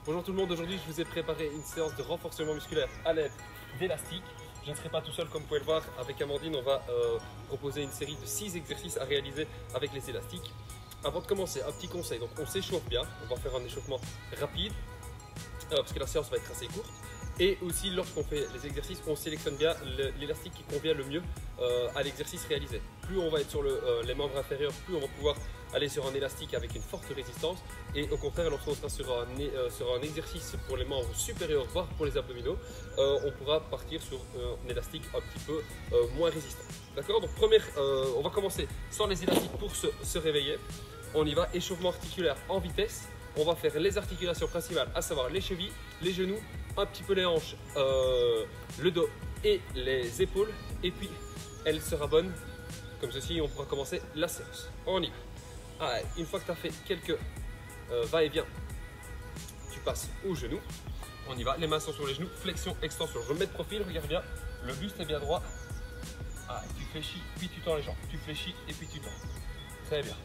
Bonjour tout le monde, aujourd'hui je vous ai préparé une séance de renforcement musculaire à l'aide d'élastiques. Je ne serai pas tout seul comme vous pouvez le voir, avec Amandine on va proposer une série de 6 exercices à réaliser avec les élastiques. Avant de commencer, un petit conseil, donc on s'échauffe bien, on va faire un échauffement rapide parce que la séance va être assez courte. Et aussi lorsqu'on fait les exercices, on sélectionne bien l'élastique qui convient le mieux à l'exercice réalisé. Plus on va être sur les membres inférieurs, plus on va pouvoir aller sur un élastique avec une forte résistance. Et au contraire, lorsqu'on sera sur un exercice pour les membres supérieurs, voire pour les abdominaux, on pourra partir sur un élastique un petit peu moins résistant. D'accord? Donc on va commencer sans les élastiques pour se réveiller. On y va, échauffement articulaire en vitesse. On va faire les articulations principales, à savoir les chevilles, les genoux, un petit peu les hanches, le dos et les épaules. Et puis, elle sera bonne, comme ceci, on pourra commencer la séance. On y va. Allez, une fois que tu as fait quelques va-et-vient, tu passes aux genoux. On y va, les mains sont sur les genoux, flexion, extension. Je me mets de profil, regarde bien, le buste est bien droit. Allez, tu fléchis, puis tu tends les jambes. Tu fléchis et puis tu tends. Très bien.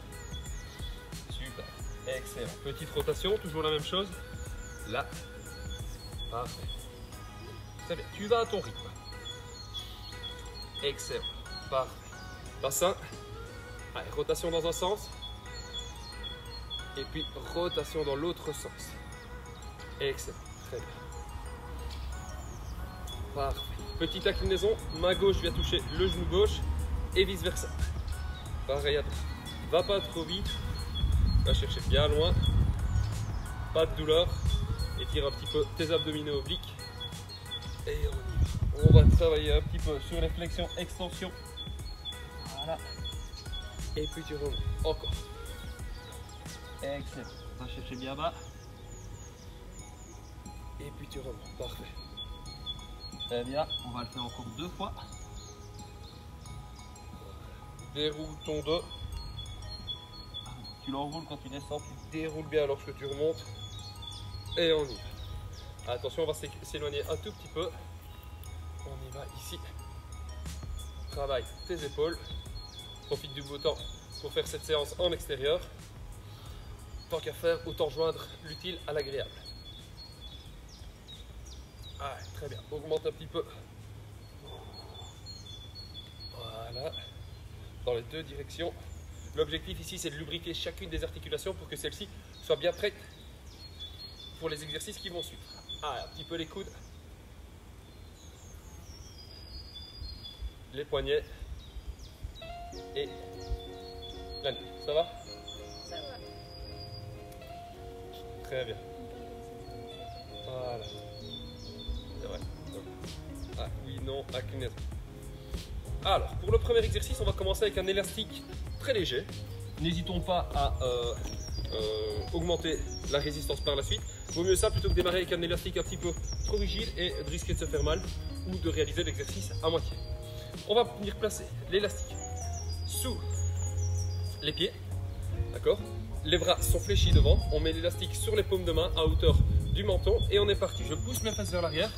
Super. Excellent. Petite rotation, toujours la même chose. Là. Parfait. Très bien. Tu vas à ton rythme. Excellent. Parfait. Bassin. Allez, rotation dans un sens. Et puis rotation dans l'autre sens. Excellent. Très bien. Parfait. Petite inclinaison. Main gauche vient toucher le genou gauche et vice versa. Pareil à toi. Va pas trop vite. Va chercher bien loin, pas de douleur, étire un petit peu tes abdominaux obliques et on y va. On va travailler un petit peu sur les flexions, extensions, voilà, et puis tu remontes, encore, excellent, va chercher bien bas, et puis tu remontes, parfait, très bien, on va le faire encore 2 fois, déroule ton dos. Tu l'enroules quand tu descends, tu déroules bien lorsque tu remontes. Et on y va. Attention, on va s'éloigner un tout petit peu. On y va ici. Travaille tes épaules. Profite du beau temps pour faire cette séance en extérieur. Tant qu'à faire, autant joindre l'utile à l'agréable. Ah, très bien. Augmente un petit peu. Voilà. Dans les deux directions. L'objectif ici, c'est de lubrifier chacune des articulations pour que celle-ci soit bien prête pour les exercices qui vont suivre. Ah, un petit peu les coudes, les poignets et la nuque. Ça va? Ça va. Très bien. Voilà. C'est vrai. Ah oui, non, inclinaison. Alors, pour le premier exercice, on va commencer avec un élastique très léger. N'hésitons pas à augmenter la résistance par la suite. Vaut mieux ça plutôt que démarrer avec un élastique un petit peu trop rigide et de risquer de se faire mal ou de réaliser l'exercice à moitié. On va venir placer l'élastique sous les pieds, d'accord? Les bras sont fléchis devant, on met l'élastique sur les paumes de main à hauteur du menton et on est parti. Je pousse mes fesses vers l'arrière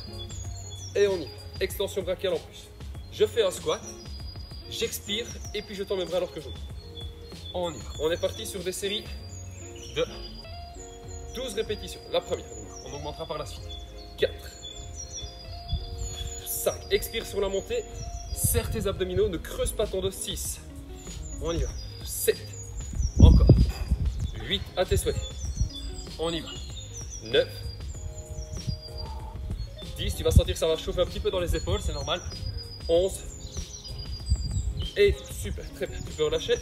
et on y va. Extension brachiale en plus. Je fais un squat, j'expire et puis je tends mes bras alors que j'ouvre. On y va. On est parti sur des séries de 12 répétitions. La première, on augmentera par la suite. 4, 5, expire sur la montée, serre tes abdominaux, ne creuse pas ton dos. 6, on y va. 7, encore. 8, à tes souhaits. On y va. 9, 10, tu vas sentir que ça va chauffer un petit peu dans les épaules, c'est normal. 11, et super, très bien, tu peux relâcher.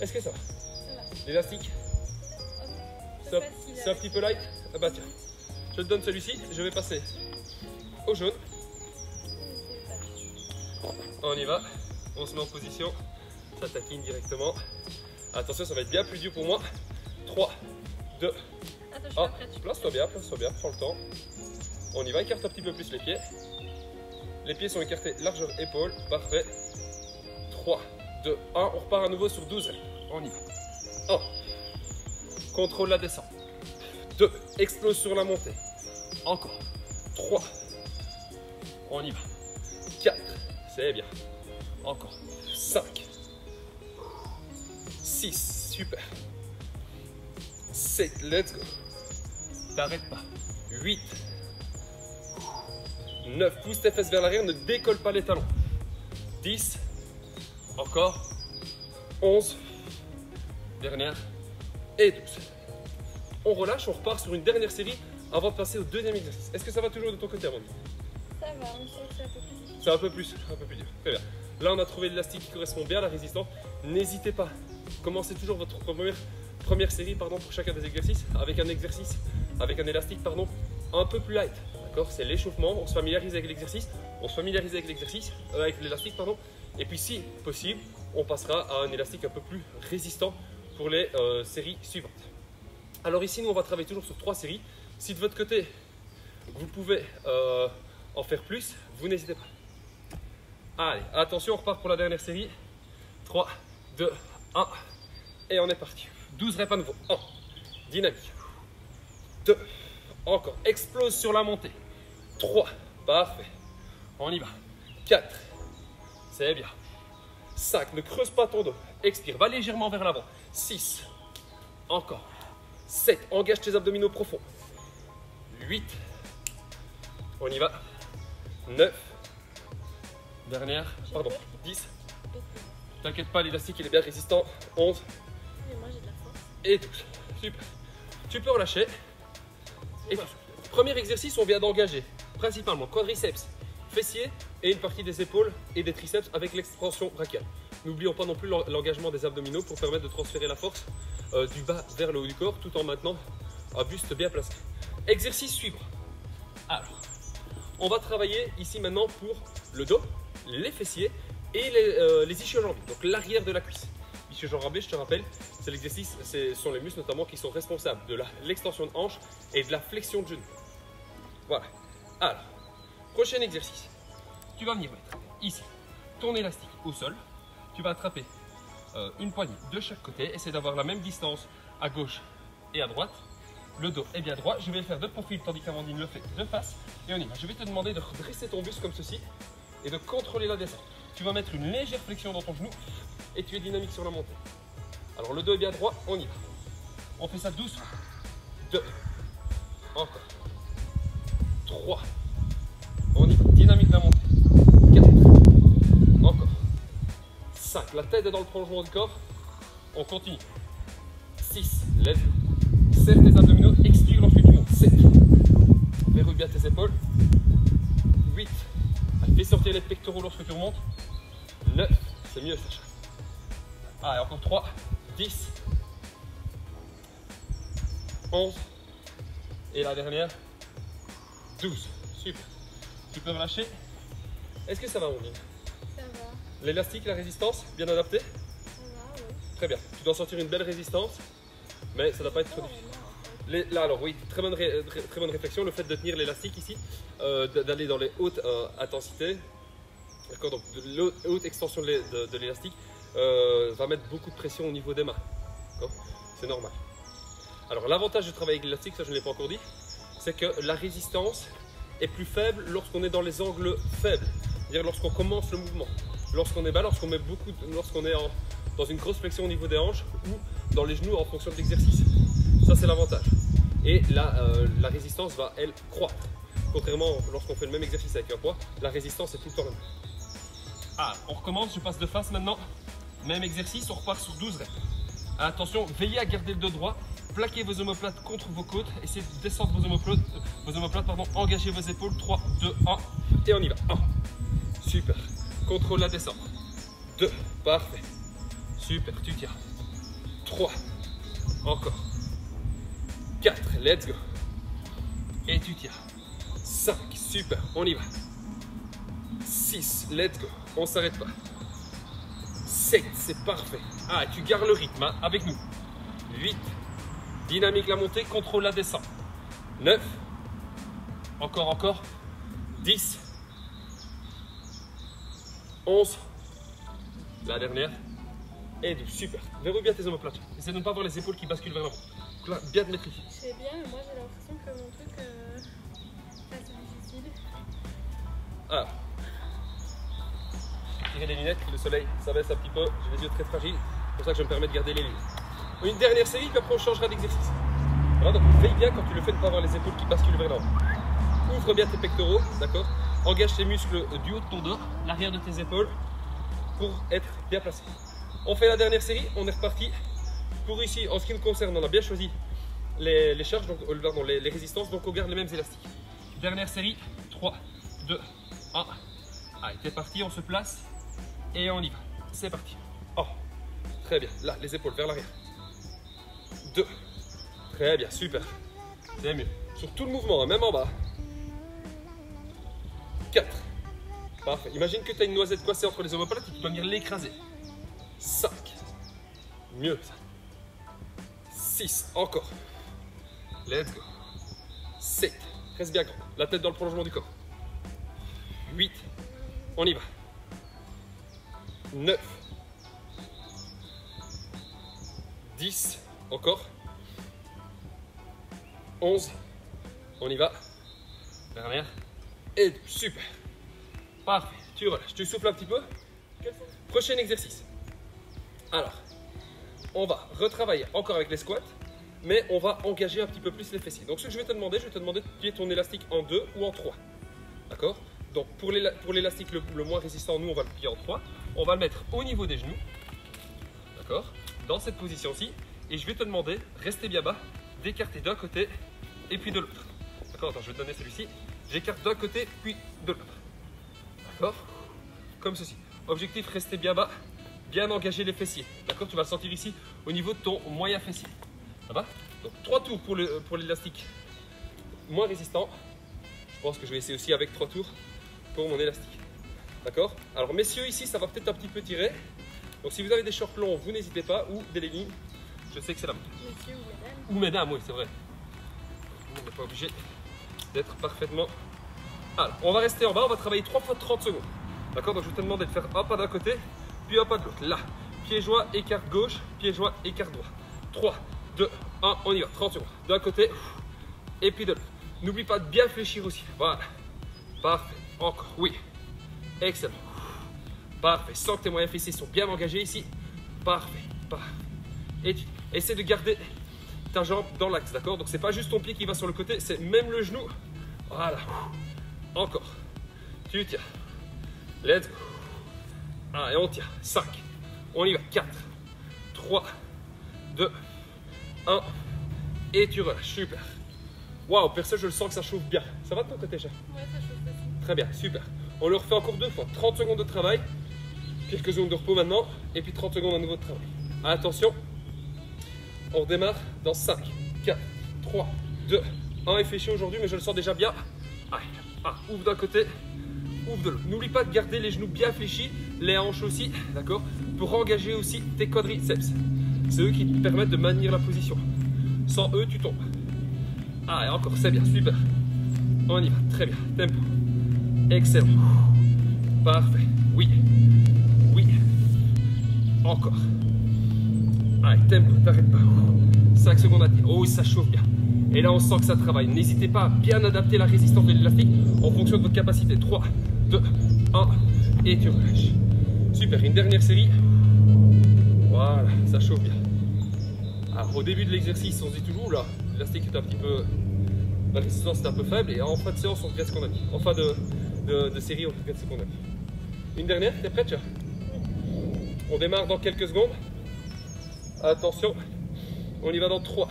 Est-ce que ça va? L'élastique? C'est un petit peu light? Ah bah tiens, je te donne celui-ci, je vais passer au jaune. On y va, on se met en position, ça taquine directement. Attention, ça va être bien plus dur pour moi. 3, 2, 1, place-toi bien, prends le temps. On y va, écarte un petit peu plus les pieds. Les pieds sont écartés, largeur épaule, parfait. 3, 2, 1, on repart à nouveau sur 12 reps. On y va. 1, contrôle la descente. 2, explose sur la montée. Encore. 3, on y va. 4, c'est bien. Encore. 5, 6, super. 7, let's go. t'arrêtes pas. 8, 9, pousse tes fesses vers l'arrière, ne décolle pas les talons. 10, encore, 11, dernière, et 12. On relâche, on repart sur une dernière série avant de passer au deuxième exercice. Est-ce que ça va toujours de ton côté, Amandine? Ça va, mais c'est un peu plus difficile. C'est un peu plus dur. Très bien. Là, on a trouvé l'élastique qui correspond bien à la résistance. N'hésitez pas. Commencez toujours votre première série pour chacun des exercices avec un exercice, avec un élastique un peu plus light. D'accord? C'est l'échauffement. On se familiarise avec l'exercice. Avec l'élastique, Et puis, si possible, on passera à un élastique un peu plus résistant pour les séries suivantes. Alors ici, nous, on va travailler toujours sur 3 séries. Si de votre côté, vous pouvez en faire plus, vous n'hésitez pas. Allez, attention, on repart pour la dernière série. 3, 2, 1, et on est parti. 12 reps à nouveau. 1, dynamique. 2, encore, explose sur la montée. 3, parfait. On y va. 4, c'est bien. 5, ne creuse pas ton dos. Expire, va légèrement vers l'avant. 6, encore. 7, engage tes abdominaux profonds. 8, on y va. 9, dernière, 10. T'inquiète pas, l'élastique il est bien résistant. 11. Mais moi j'ai de la force. Et 12. Super. Tu peux relâcher. Et premier exercice, on vient d'engager principalement quadriceps, fessiers et une partie des épaules et des triceps avec l'extension brachiale. N'oublions pas non plus l'engagement des abdominaux pour permettre de transférer la force du bas vers le haut du corps tout en maintenant un buste bien placé. Exercice suivant. Alors, on va travailler ici maintenant pour le dos, les fessiers et les ischio-jambiers, donc l'arrière de la cuisse. Ischio-jambiers, je te rappelle, c'est l'exercice, ce sont les muscles notamment qui sont responsables de l'extension de hanche et de la flexion de genou. Voilà. Alors, prochain exercice. Tu vas venir mettre ici ton élastique au sol. Tu vas attraper une poignée de chaque côté. Essaie d'avoir la même distance à gauche et à droite. Le dos est bien droit. Je vais le faire de profil tandis qu'Amandine le fait de face. Et on y va. Je vais te demander de redresser ton buste comme ceci et de contrôler la descente. Tu vas mettre une légère flexion dans ton genou et tu es dynamique sur la montée. Alors le dos est bien droit, on y va. On fait ça 12 fois. 2, encore. 3, on y va. Dynamique de la montée. 4, encore. 5, la tête est dans le prolongement du corps. On continue. 6, lève. Serre tes abdominaux, expire lorsque tu montes. 7, verrouille bien tes épaules. 8, fais sortir les pectoraux lorsque tu remontes. 9, c'est mieux Sacha. Allez, encore 3, 10, 11, et la dernière, 12. Super. Tu peux relâcher. Est-ce que ça va, Ondine? Ça va. L'élastique, la résistance, bien adapté? Ça va, oui. Très bien. Tu dois sentir une belle résistance, mais ça ne doit pas être trop difficile. Là, alors oui, très bonne réflexion, le fait de tenir l'élastique ici, d'aller dans les hautes intensités, d'accord, donc de haute extension de l'élastique va mettre beaucoup de pression au niveau des mains, c'est normal. Alors l'avantage de travailler avec l'élastique, ça je ne l'ai pas encore dit, c'est que la résistance est plus faible lorsqu'on est dans les angles faibles, c'est-à-dire lorsqu'on commence le mouvement, lorsqu'on est bas, lorsqu'on est dans une grosse flexion au niveau des hanches ou dans les genoux en fonction de l'exercice. Ça c'est l'avantage. Et là, la résistance va, elle, croître. Contrairement lorsqu'on fait le même exercice avec un poids, la résistance est tout le temps la même. Ah, on recommence, je passe de face maintenant. Même exercice, on repart sur 12 reps. Attention, veillez à garder le dos droit. Plaquez vos omoplates contre vos côtes. Essayez de descendre vos omoplates, engagez vos épaules. 3, 2, 1. Et on y va. 1. Super. Contrôle la descente. 2. Parfait. Super, tu tiens. 3. Encore. 4, let's go. Et tu tiens. 5, super, on y va. 6, let's go, on s'arrête pas. 7, c'est parfait. Ah, tu gardes le rythme hein, avec nous. 8, dynamique la montée, contrôle la descente. 9, encore. 10, 11, la dernière. Et 12, super. Verrouille bien tes omoplates. Essaie de ne pas avoir les épaules qui basculent vers l'avant. Là, bien te maîtriser. Je sais bien, mais moi j'ai l'impression que mon truc c'est difficile. Ah. J'ai tiré les lunettes, le soleil ça baisse un petit peu, j'ai les yeux très fragiles, c'est pour ça que je me permets de garder les lunettes. Une dernière série, puis après on changera d'exercice. droit. Donc veille bien quand tu le fais de ne pas avoir les épaules qui basculent vers l'avant. Ouvre bien tes pectoraux, d'accord. Engage tes muscles du haut de ton dos, l'arrière de tes épaules pour être bien placé. On fait la dernière série, on est reparti. Pour ici, en ce qui nous concerne, on a bien choisi les charges, donc, pardon, les résistances, donc on garde les mêmes élastiques. Dernière série, 3, 2, 1. Allez, t'es parti, on se place et on y va. C'est parti. 1, très bien, là, les épaules vers l'arrière. 2, très bien, super. C'est mieux. Sur tout le mouvement, hein, même en bas. 4, parfait. Imagine que tu as une noisette coincée entre les omoplates et tu dois venir l'écraser. 5, mieux ça. 6, encore. Let's go. 7, reste bien grand. La tête dans le prolongement du corps. 8, on y va. 9, 10, encore. 11, on y va. Dernière. Et 2, super. Parfait, tu relâches, tu souffles un petit peu. Prochain exercice. Alors, on va retravailler encore avec les squats, mais on va engager un petit peu plus les fessiers. Donc ce que je vais te demander de plier ton élastique en 2 ou en 3. D'accord? Donc pour l'élastique le moins résistant, nous on va le plier en 3. On va le mettre au niveau des genoux. D'accord? Dans cette position-ci. Et je vais te demander, restez bien bas, d'écarter d'un côté et puis de l'autre. D'accord? Attends, je vais te donner celui-ci. J'écarte d'un côté puis de l'autre. D'accord? Comme ceci. Objectif, rester bien bas, bien engager les fessiers. D'accord? Tu vas le sentir ici au niveau de ton moyen fessier. Ça va? Donc 3 tours pour l'élastique moins résistant. Je pense que je vais essayer aussi avec 3 tours pour mon élastique. D'accord? Alors messieurs, ici ça va peut-être un petit peu tirer. Donc si vous avez des shorts longs, vous n'hésitez pas, ou des leggings, je sais que c'est la même. Messieurs ou mesdames. Ou mesdames, oui c'est vrai. On n'est pas obligé d'être parfaitement... Alors, on va rester en bas, on va travailler 3 fois 30 secondes. D'accord? Donc je vais te demander de faire un pas d'un côté, puis un pas de l'autre. Là, pied joint, écarte gauche, pied joint, écarte droit. 3, 2, 1, on y va. 30 secondes. D'un côté, et puis de l'autre. N'oublie pas de bien fléchir aussi. Voilà. Parfait. Encore. Oui. Excellent. Parfait. Sens que tes moyens fessiers sont bien engagés ici. Parfait. Parfait. Et tu essaies de garder ta jambe dans l'axe. D'accord? Donc c'est pas juste ton pied qui va sur le côté, c'est même le genou. Voilà. Encore. Tu tiens. Let's go. Ah, et on tient. 5. On y va. 4, 3, 2, 1. Et tu relâches. Super. Waouh, perso, je le sens que ça chauffe bien. Ça va de ton côté, chat? Ouais, ça chauffe aussi. Très bien, super. On le refait encore 2 fois. 30 secondes de travail, quelques secondes de repos maintenant, et puis 30 secondes à nouveau de travail. Attention, on redémarre dans 5, 4, 3, 2, 1. Il fait chaud aujourd'hui, mais je le sens déjà bien. Allez, ouvre d'un côté, ouvre de l'autre. N'oublie pas de garder les genoux bien fléchis, les hanches aussi, d'accord? Pour engager aussi tes quadriceps. C'est eux qui te permettent de maintenir la position. Sans eux, tu tombes. Ah, et encore, c'est bien, super. On y va, très bien, tempo. Excellent. Parfait, oui. Oui. Encore. Allez, tempo, t'arrêtes pas. 5 secondes à tenir. Oh, ça chauffe bien. Et là, on sent que ça travaille. N'hésitez pas à bien adapter la résistance de l'élastique en fonction de votre capacité. 3, 2, 1. Et tu relâches. Super, une dernière série. Voilà, ça chauffe bien. Alors, au début de l'exercice, on se dit toujours, là, l'élastique est un petit peu... La résistance est un peu faible et en fin de séance, on regarde ce qu'on a mis. En fin de série, on regarde ce qu'on a mis. Une dernière, t'es prête, chat? On démarre dans quelques secondes. Attention, on y va dans 3,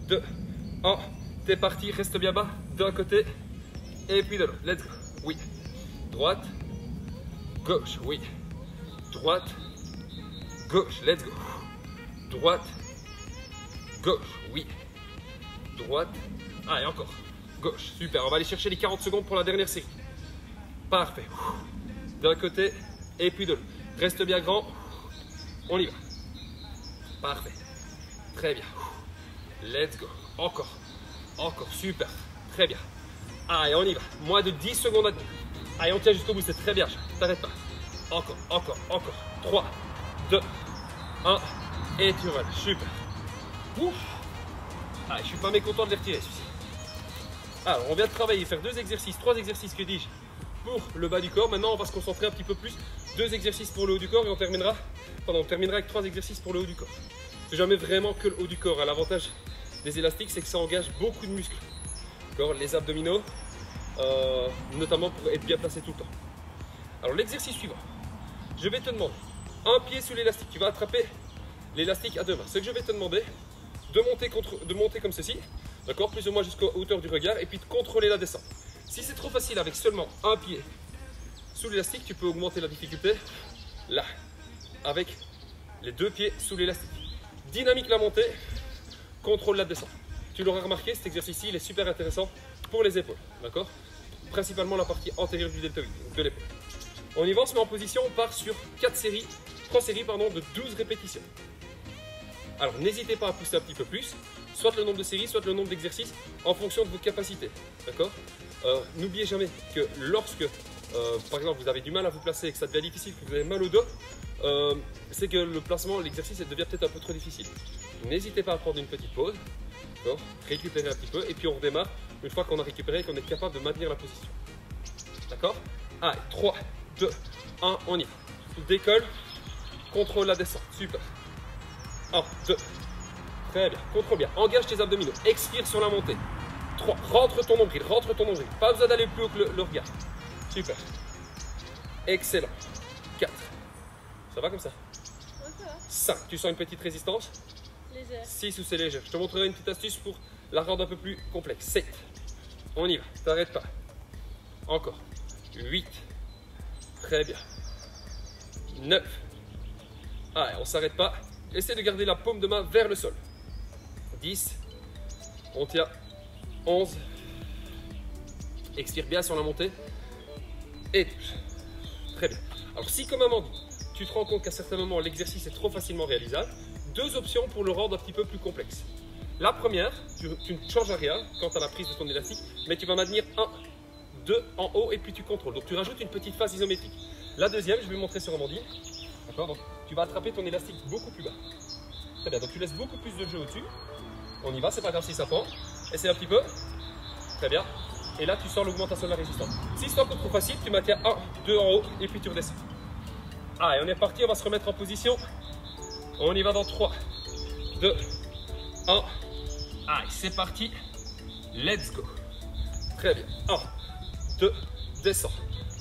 2, 1. T'es parti, reste bien bas, d'un côté et puis de l'autre. Let's go. Oui. Droite, gauche, oui. Droite, gauche, let's go. Droite, gauche, oui. Droite, et encore. Gauche, super. On va aller chercher les 40 secondes pour la dernière série. Parfait. D'un côté et puis de l'autre. Reste bien grand. On y va. Parfait. Très bien. Let's go. Encore. Encore. Super. Très bien. Allez, on y va. Moins de 10 secondes à tenir. Allez, on tient jusqu'au bout. C'est très bien. T'arrêtes pas. Encore, encore, encore. 3, 2, 1. Et tu relâches. Super. Ouf. Allez, je suis pas mécontent de les retirer, celui-ci. Alors, on vient de travailler, faire 2 exercices, 3 exercices, que dis-je, pour le bas du corps. Maintenant, on va se concentrer un petit peu plus. 2 exercices pour le haut du corps et on terminera avec 3 exercices pour le haut du corps. C'est jamais vraiment que le haut du corps. L'avantage, des élastiques, c'est que ça engage beaucoup de muscles. Les abdominaux, notamment pour être bien placé tout le temps. Alors l'exercice suivant, je vais te demander un pied sous l'élastique. Tu vas attraper l'élastique à deux mains. Ce que je vais te demander, de monter comme ceci, d'accord, plus ou moins jusqu'à hauteur du regard, et puis de contrôler la descente. Si c'est trop facile avec seulement un pied sous l'élastique, tu peux augmenter la difficulté là, avec les deux pieds sous l'élastique. Dynamique la montée, contrôle la descente. Tu l'auras remarqué, cet exercice-ci, il est super intéressant pour les épaules, d'accord? Principalement la partie antérieure du deltoïde, de l'épaule. On y va, on se met en position, on part sur 3 séries de 12 répétitions. Alors n'hésitez pas à pousser un petit peu plus, soit le nombre de séries, soit le nombre d'exercices, en fonction de vos capacités, d'accord? N'oubliez jamais que lorsque, par exemple, vous avez du mal à vous placer et que ça devient difficile, que vous avez mal au dos, c'est que le placement, l'exercice devient peut-être un peu trop difficile. N'hésitez pas à prendre une petite pause, récupérer un petit peu, et puis on redémarre une fois qu'on a récupéré et qu'on est capable de maintenir la position. D'accord? Allez, 3, 2, 1, on y va. Décolle, contrôle la descente, super. 1, 2, très bien, contrôle bien, engage tes abdominaux, expire sur la montée. 3, rentre ton nombril, pas besoin d'aller plus haut que le regard. Super, excellent. 4, ça va comme ça? Ouais, ça va. 5, tu sens une petite résistance? Légère. 6 ou c'est léger. Je te montrerai une petite astuce pour la rendre un peu plus complexe. 7, on y va, t'arrêtes pas. Encore, 8, très bien. 9, allez, on s'arrête pas. Essaie de garder la paume de main vers le sol. 10, on tient. 11, expire bien sur la montée. Et 12, très bien. Alors si comme Amandine, tu te rends compte qu'à certains moments l'exercice est trop facilement réalisable, 2 options pour le rendre un petit peu plus complexe. La première, tu ne changes rien quant à la prise de ton élastique, mais tu vas maintenir 1, 2 en haut et puis tu contrôles. Donc tu rajoutes une petite phase isométrique. La deuxième, je vais montrer sur Amandine. D'accord, donc tu vas attraper ton élastique beaucoup plus bas. Très bien, donc tu laisses beaucoup plus de jeu au-dessus. On y va, c'est pas grave si ça prend. Essaye un petit peu. Très bien. Et là, tu sens l'augmentation de la résistance. Si c'est encore trop facile, tu maintiens 1, 2 en haut et puis tu redescends. Ah, et on est parti, on va se remettre en position. On y va dans 3, 2, 1. Allez, c'est parti. Let's go. Très bien. 1, 2, descends.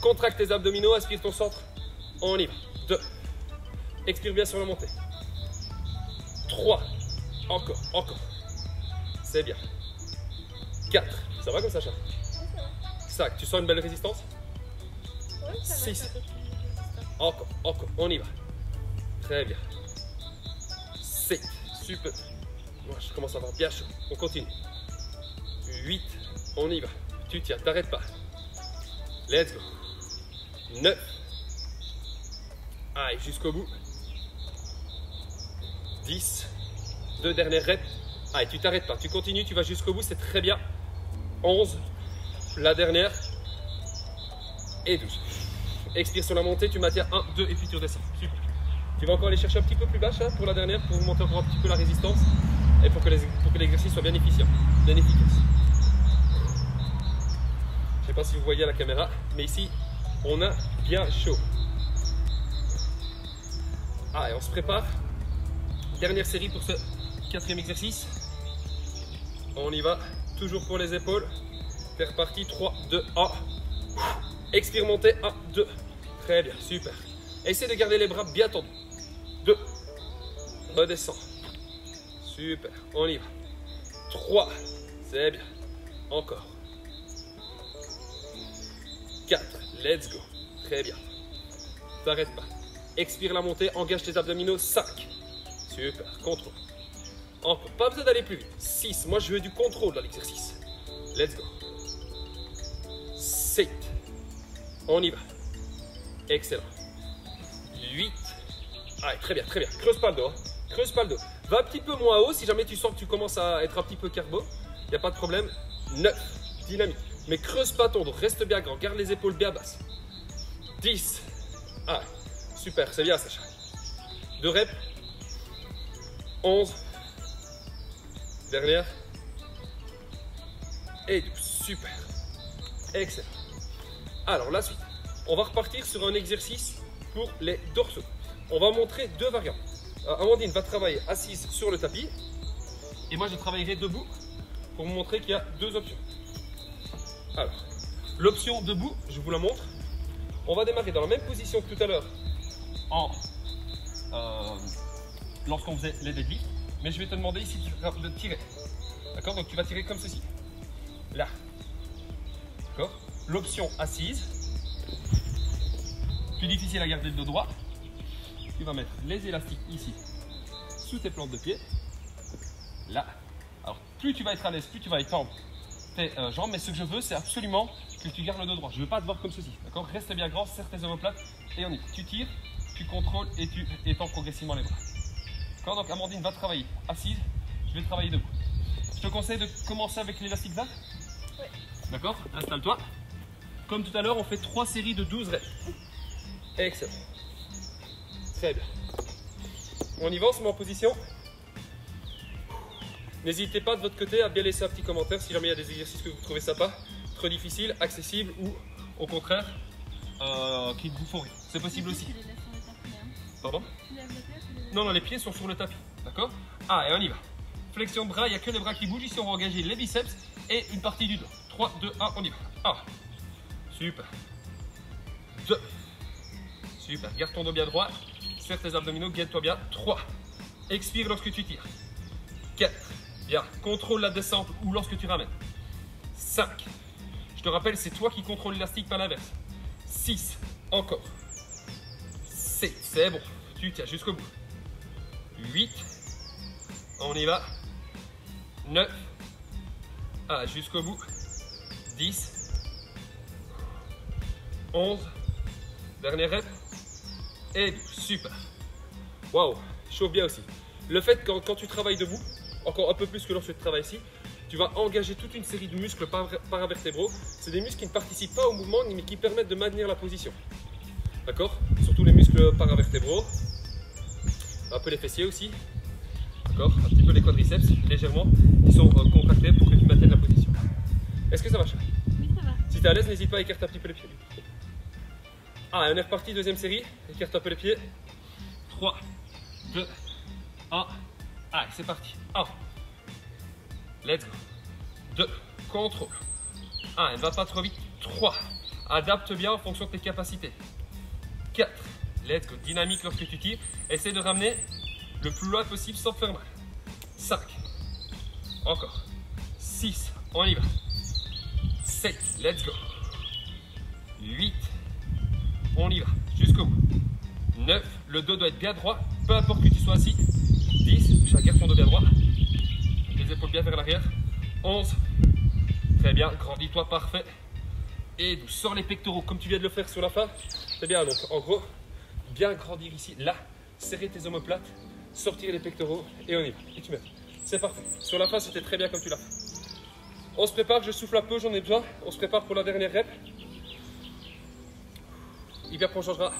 Contracte tes abdominaux, aspire ton centre. On y va. 2. Expire bien sur la montée. 3. Encore. C'est bien. 4. Ça va comme ça, chat? Ouais, ça va. 5. Tu sens une belle résistance? Ouais, ça va. 6. C'est un peu plus résistant. Encore. On y va. Très bien. 7. Super. Moi, je commence à avoir bien chaud. On continue. 8. On y va. Tu tiens, t'arrêtes pas. Let's go. 9. Allez, jusqu'au bout. 10. 2 dernières reps. Allez, tu t'arrêtes pas. Tu continues, tu vas jusqu'au bout, c'est très bien. 11. La dernière. Et 12. Expire sur la montée, tu maintiens 1, 2 et puis tu redescends. Super. Tu vas encore aller chercher un petit peu plus bas, hein, pour la dernière, pour monter encore un petit peu la résistance et pour que l'exercice soit bien efficient, bien efficace. Je ne sais pas si vous voyez à la caméra, mais ici, on a bien chaud. Allez, on se prépare. Dernière série pour ce 4e exercice. On y va, toujours pour les épaules. C'est reparti, 3, 2, 1. Expire, montée, 1, 2. Très bien, super. Essaie de garder les bras bien tendus. 2. Redescends. Super, on y va. 3. C'est bien. Encore. 4. Let's go. Très bien. T'arrêtes pas. Expire la montée, engage tes abdominaux. 5. Super, contrôle. Encore, pas besoin d'aller plus vite. 6. Moi, je veux du contrôle dans l'exercice. Let's go. 7. On y va. Excellent. 8. Allez, très bien, très bien. Creuse pas le dos. Hein. Creuse pas le dos. Va un petit peu moins haut si jamais tu sens que tu commences à être un petit peu carbo. Il n'y a pas de problème. 9. Dynamique. Mais creuse pas ton dos. Reste bien grand. Garde les épaules bien basses. 10. Allez. Super, c'est bien, Sacha. 2 reps. 11. Dernière. Et 12. Super. Excellent. Alors, la suite. On va repartir sur un exercice pour les dorsaux. On va montrer 2 variantes. Amandine va travailler assise sur le tapis. Et moi, je travaillerai debout pour vous montrer qu'il y a deux options. Alors, l'option debout, je vous la montre. On va démarrer dans la même position que tout à l'heure lorsqu'on faisait les deadlifts. Mais je vais te demander ici de tirer. D'accord? Donc tu vas tirer comme ceci. Là. D'accord? L'option assise. Plus difficile à garder le dos droit. Tu vas mettre les élastiques ici, sous tes plantes de pied. Là. Alors, plus tu vas être à l'aise, plus tu vas étendre tes jambes. Mais ce que je veux, c'est absolument que tu gardes le dos droit. Je ne veux pas te voir comme ceci. D'accord? Reste bien grand, serre tes omoplates et on y va. Tu tires, tu contrôles et tu étends progressivement les bras. D'accord? Donc, Amandine va travailler assise. Je vais travailler debout. Je te conseille de commencer avec l'élastique vert. Oui. D'accord? Installe-toi. Comme tout à l'heure, on fait 3 séries de 12 reps. Excellent. Très bien. On y va, on se met en position. N'hésitez pas de votre côté à bien laisser un petit commentaire si jamais il y a des exercices que vous trouvez sympas, trop difficiles, accessibles ou au contraire qui ne vous font rien. C'est possible aussi. Tu les laisses sur le tapis, hein. Pardon? Tu lèves les pieds, tu les laisses. Non, non, les pieds sont sur le tapis. D'accord? Ah, et on y va. Flexion de bras, il n'y a que les bras qui bougent. Ici, on va engager les biceps et une partie du dos. 3, 2, 1, on y va. 1. Super. 2. Super. Garde ton dos bien droit. Serre tes abdominaux, gaine-toi bien. 3. Expire lorsque tu tires. 4. Bien. Contrôle la descente ou lorsque tu ramènes. 5. Je te rappelle, c'est toi qui contrôle l'élastique, pas l'inverse. 6. Encore. 7. C'est bon. Tu tiens jusqu'au bout. 8. On y va. 9. Ah, jusqu'au bout. 10. 11. Dernier rep. Et 12. Super. Waouh. Chauffe bien aussi. Le fait que quand tu travailles debout, encore un peu plus que lorsque tu travailles ici, tu vas engager toute une série de muscles paravertébraux. C'est des muscles qui ne participent pas au mouvement, mais qui permettent de maintenir la position. D'accord? Surtout les muscles paravertébraux. Un peu les fessiers aussi. D'accord? Un petit peu les quadriceps, légèrement, qui sont contractés pour que tu maintiennes la position. Est-ce que ça marche? Oui, ça va. Si tu es à l'aise, n'hésite pas à écarter un petit peu les pieds. Ah, et on est reparti, deuxième série. Écarte un peu les pieds. 3, 2, 1. Allez, c'est parti. 1. Let's go. 2. Contrôle. 1. Ne va pas trop vite. 3. Adapte bien en fonction de tes capacités. 4. Let's go. Dynamique lorsque tu tires. Essaie de ramener le plus loin possible sans te faire mal. 5. Encore. 6. On y va. 7. Let's go. 8. On y va. Jusqu'au bout. 9. Le dos doit être bien droit. Peu importe que tu sois assis. 10. Garde ton dos bien droit. Les épaules bien vers l'arrière. 11. Très bien. Grandis-toi. Parfait. Et 12. Sors les pectoraux comme tu viens de le faire sur la fin. C'est bien. Donc, en gros, bien grandir ici. Là. Serrer tes omoplates. Sortir les pectoraux. Et on y va. Et tu mets. C'est parfait. Sur la fin, c'était très bien comme tu l'as fait. On se prépare. Je souffle un peu. J'en ai besoin. On se prépare pour la dernière rep. Et bien, après, on changera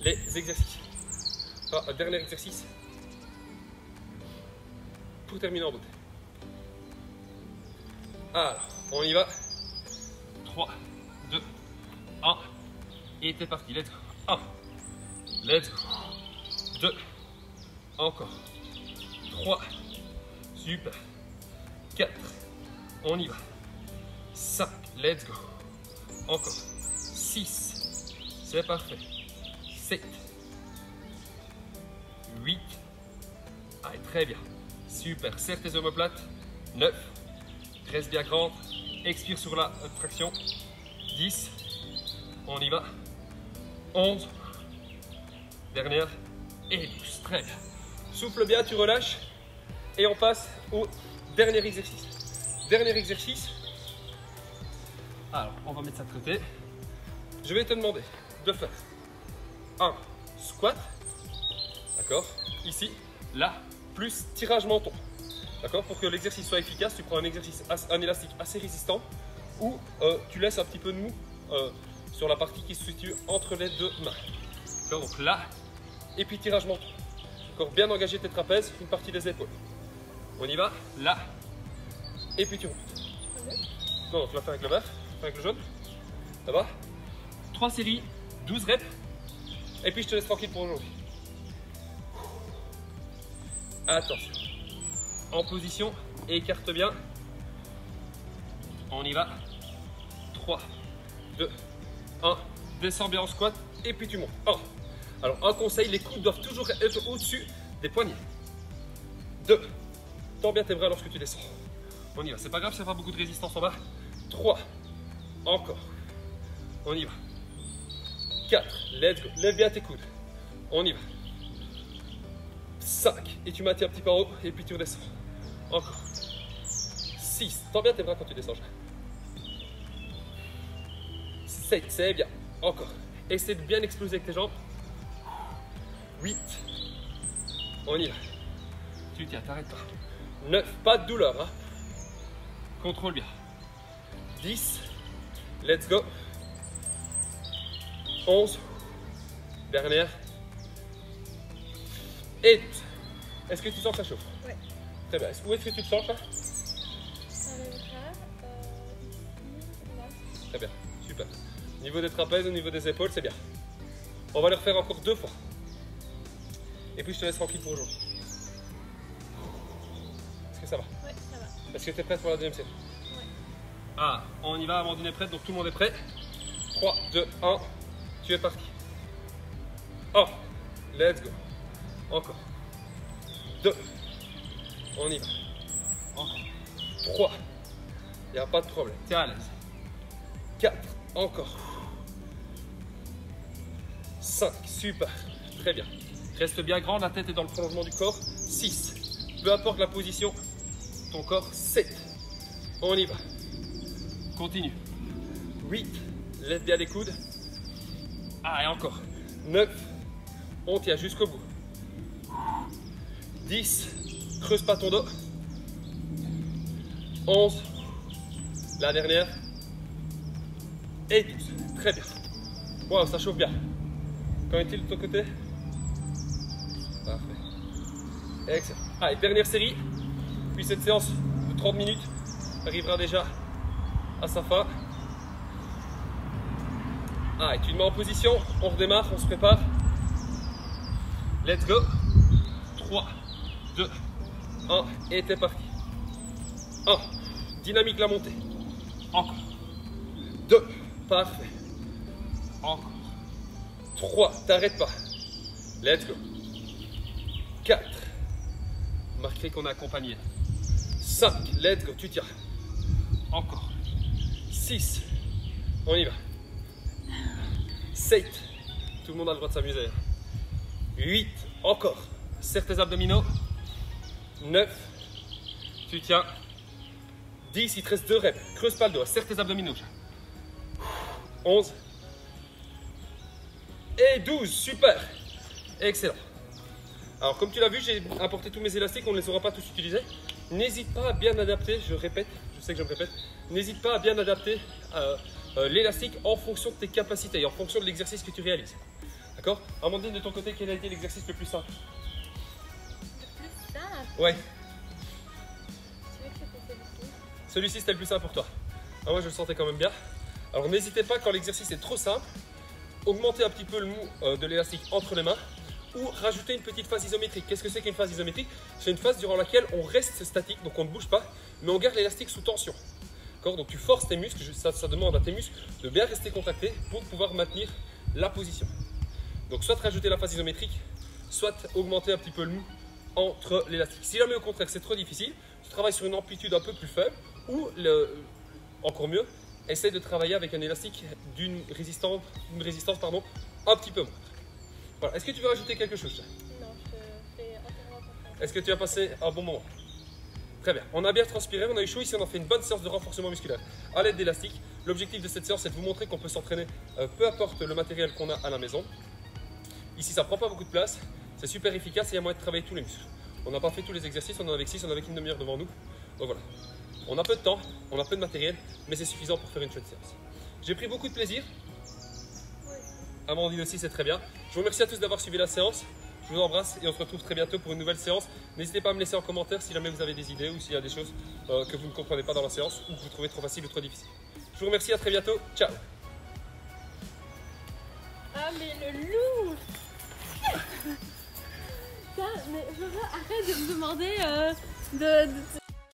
les exercices. Ah, un dernier exercice pour terminer en beauté. Alors, on y va. 3, 2, 1. Et c'est parti. Let's go. 1. Let's go. 2. Encore. 3. Super. 4. On y va. 5. Let's go. Encore. 6. C'est parfait. 7. 8. Allez, très bien. Super. Serre tes omoplates. 9. Reste bien grande. Expire sur la traction. 10. On y va. 11. Dernière. Et 12. Très bien. Souffle bien, tu relâches. Et on passe au dernier exercice. Dernier exercice. Alors, on va mettre ça de côté. Je vais te demander de faire un squat. D'accord? Ici, là, plus tirage menton. D'accord? Pour que l'exercice soit efficace, tu prends un élastique assez résistant ou tu laisses un petit peu de mou sur la partie qui se situe entre les deux mains. D'accord? Donc là, et puis tirage menton. Encore bien engager tes trapèzes, une partie des épaules. On y va, là, et puis tu remontes. Non, tu vas faire avec le vert, avec le jaune. Ça va? 3 séries, 12 reps. Et puis je te laisse tranquille pour aujourd'hui. Attention. En position, écarte bien. On y va. 3, 2, 1. Descends bien en squat et puis tu montes. Alors un conseil, les coudes doivent toujours être au-dessus des poignets. 2. Tends bien tes bras lorsque tu descends. On y va. C'est pas grave, ça fera beaucoup de résistance en bas. 3. Encore. On y va. 4. Let's go. Lève bien tes coudes. On y va. 5. Et tu maintiens un petit peu en haut et puis tu redescends. Encore. 6. Tends bien tes bras quand tu descends. 7. C'est bien. Encore. Essaie de bien exploser avec tes jambes. 8. On y va. Tu tiens, t'arrêtes pas. 9. Pas de douleur. Hein. Contrôle bien. 10. Let's go. 11. Dernière. Et 12. Est-ce que tu sens que ça chauffe? Ouais. Très bien. Où est-ce que tu te sens là? Dans les bras, ici, là. Très bien. Super. Au niveau des trapèzes, au niveau des épaules, c'est bien. On va le refaire encore 2 fois. Et puis je te laisse tranquille pour aujourd'hui. Est-ce que ça va? Ouais, ça va. Est-ce que tu es prête pour la deuxième série? Ouais. Ah, on y va, Amandine est prête, donc tout le monde est prêt. 3, 2, 1, tu es parti. 1, let's go. Encore. 2, on y va. Encore. 3, il n'y a pas de problème, tiens à l'aise. 4, encore. 5, super, très bien. Reste bien grand, la tête est dans le prolongement du corps. 6, peu importe la position, ton corps. 7, on y va. Continue. 8, lève bien les coudes. Ah, et encore. 9, on tient jusqu'au bout. 10, creuse pas ton dos. 11, la dernière. Et 12, très bien. Wow, ça chauffe bien. Qu'en est-il de ton côté? Parfait. Excellent. Allez, dernière série. Puis cette séance de 30 minutes arrivera déjà à sa fin. Allez, tu te mets en position. On redémarre, on se prépare. Let's go. 3, 2, 1. Et t'es parti. 1. Dynamique la montée. Encore. 2. Parfait. Encore. 3. T'arrêtes pas. Let's go. 4. Marquez qu'on a accompagné. 5. Let's go. Tu tiens. Encore. 6. On y va. 7. Tout le monde a le droit de s'amuser. 8. Encore. Serre tes abdominaux. 9. Tu tiens. 10. Il te reste 2 reps. Creuse pas le dos. Serre tes abdominaux. 11. Et 12. Super. Excellent. Alors, comme tu l'as vu, j'ai apporté tous mes élastiques. On ne les aura pas tous utilisés. N'hésite pas à bien adapter. Je répète. Je sais que je me répète. N'hésite pas à bien adapter l'élastique en fonction de tes capacités et en fonction de l'exercice que tu réalises. D'accord? Amandine, de ton côté, quel a été l'exercice le plus simple? Le plus simple. Ouais. Tu veux que je fasse celui-ci? Celui-ci, c'était le plus simple pour toi. Ah, moi, je le sentais quand même bien. Alors, n'hésitez pas, quand l'exercice est trop simple, augmenter un petit peu le mou de l'élastique entre les mains ou rajouter une petite phase isométrique. Qu'est-ce que c'est qu'une phase isométrique? C'est une phase durant laquelle on reste statique, donc on ne bouge pas, mais on garde l'élastique sous tension. Donc tu forces tes muscles, ça demande à tes muscles de bien rester contractés pour pouvoir maintenir la position. Donc soit rajouter la phase isométrique, soit augmenter un petit peu le mou entre l'élastique. Si jamais au contraire c'est trop difficile, tu travailles sur une amplitude un peu plus faible ou encore mieux, essaie de travailler avec un élastique d'une résistance un petit peu moindre. Voilà. Est-ce que tu veux rajouter quelque chose? Non, je fais entièrement confiance. Est-ce que tu as passé un bon moment? Très bien. On a bien transpiré, on a eu chaud ici, on a fait une bonne séance de renforcement musculaire à l'aide d'élastique. L'objectif de cette séance, c'est de vous montrer qu'on peut s'entraîner peu importe le matériel qu'on a à la maison. Ici, ça ne prend pas beaucoup de place, c'est super efficace et il y a moyen de travailler tous les muscles. On n'a pas fait tous les exercices, on en avait 6, on avait qu'une demi-heure devant nous. Donc voilà. On a peu de temps, on a peu de matériel, mais c'est suffisant pour faire une chouette séance. J'ai pris beaucoup de plaisir. Oui. Amandine aussi, c'est très bien. Je vous remercie à tous d'avoir suivi la séance. Je vous embrasse et on se retrouve très bientôt pour une nouvelle séance. N'hésitez pas à me laisser en commentaire si jamais vous avez des idées ou s'il y a des choses que vous ne comprenez pas dans la séance ou que vous trouvez trop facile ou trop difficile. Je vous remercie, à très bientôt. Ciao. Ah mais le loup. Putain, mais arrête de me demander de